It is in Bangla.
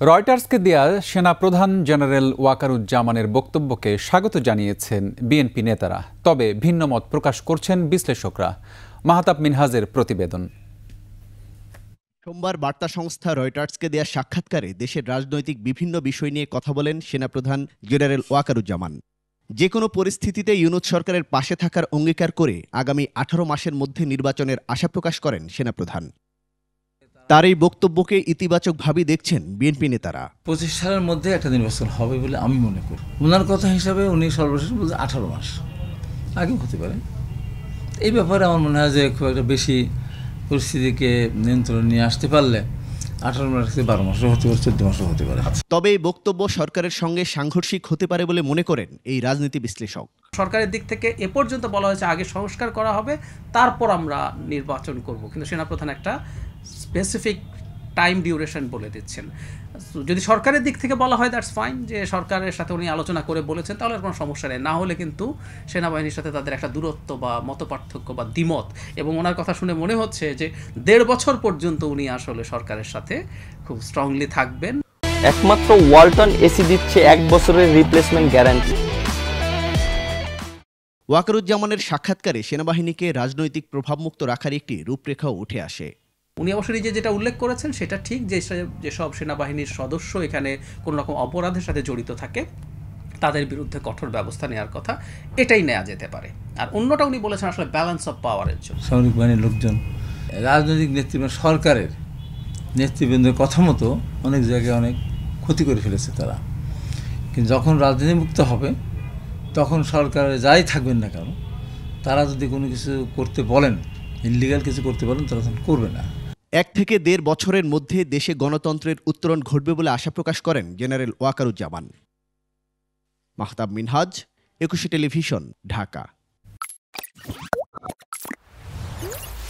রয়টার্সকে দেয়া সেনাপ্রধান জেনারেল ওয়াকারুজ্জামানের বক্তব্যকে স্বাগত জানিয়েছেন বিএনপি নেতারা, তবে ভিন্নমত প্রকাশ করছেন বিশ্লেষকরা। মাহতাব মিনহাজের প্রতিবেদন। সোমবার বার্তা সংস্থা রয়টার্সকে দেয়া সাক্ষাৎকারে দেশের রাজনৈতিক বিভিন্ন বিষয় নিয়ে কথা বলেন সেনাপ্রধান জেনারেল ওয়াকারুজ্জামান। যে কোনো পরিস্থিতিতে ইউনূস সরকারের পাশে থাকার অঙ্গীকার করে আগামী 18 মাসের মধ্যে নির্বাচনের আশা প্রকাশ করেন সেনাপ্রধান। তার এই বক্তব্যকে ইতিবাচকভাবেই দেখছেন বিএনপি নেতারা। 25 সালের মধ্যে একটা নির্বাচন হবে বলে আমি মনে করি। ওনার কথা হিসাবে উনি সর্বশেষ বলতে 18 মাস আগে হতে পারে। এই ব্যাপারে আমার মনে হয় যে খুব একটা বেশি পরিস্থিতিকে নিয়ন্ত্রণ নিয়ে আসতে পারলে 18 মাস থেকে 12 মাসও হতে পারে, 14 মাসও হতে পারে। তবে এই বক্তব্য সরকারের সঙ্গে সাংঘর্ষিক হতে পারে বলে মনে করেন এই রাজনীতি বিশ্লেষক। সরকারের দিক থেকে এ পর্যন্ত বলা হয়েছে আগে সংস্কার করা হবে, তারপর আমরা নির্বাচন করব, কিন্তু সেনাপ্রধান একটা স্পেসিফিক টাইম ডিউরেশন বলে দিচ্ছেন। যদি সরকারের দিক থেকে বলা হয় দ্যাটস ফাইন, যে সরকারের সাথে উনি আলোচনা করে বলেছেন, তাহলে আর কোনো সমস্যা নেই। না হলে কিন্তু সেনাবাহিনীর সাথে তাদের একটা দূরত্ব বা মতপার্থক্য বা দ্বিমত, এবং ওনার কথা শুনে মনে হচ্ছে যে 1.5 বছর পর্যন্ত উনি আসলে সরকারের সাথে খুব স্ট্রংলি থাকবেন। একমাত্র ওয়ালটন এসি দিচ্ছে 1 বছরের রিপ্লেসমেন্ট গ্যারান্টি। ওয়াকারুজ্জামানের সাক্ষাৎকারে সেনাবাহিনীকে রাজনৈতিক প্রভাবমুক্ত রাখার একটি রূপরেখাও উঠে আসে। উনি অবশ্য নিজে যেটা উল্লেখ করেছেন সেটা ঠিক, যে যেসব সেনাবাহিনীর সদস্য এখানে কোনো রকম অপরাধের সাথে জড়িত থাকে তাদের বিরুদ্ধে কঠোর ব্যবস্থা নেওয়ার কথা, এটাই নেওয়া যেতে পারে। আর অন্যটা উনি বলেছেন আসলে ব্যালেন্স অফ পাওয়ারের জন্য। সামরিক বাহিনীর লোকজন রাজনৈতিক নেতৃবৃন্দ, সরকারের নেতৃবৃন্দের কথা মতো অনেক জায়গায় অনেক ক্ষতি করে ফেলেছে তারা। কিন্তু যখন রাজনীতি মুক্ত হবে তখন সরকারে যাই থাকবেন না কেন, তারা যদি কোনো কিছু করতে বলেন, ইললিগাল কিছু করতে বলেন, তারা তখন করবে না। 1 থেকে 1.5 বছরের মধ্যে দেশে গণতন্ত্রের উত্তরণ ঘটবে বলে আশা প্রকাশ করেন জেনারেল ওয়াকারুজ্জামান। মাহতাব মিনহাজ, 21 টেলিভিশন, ঢাকা।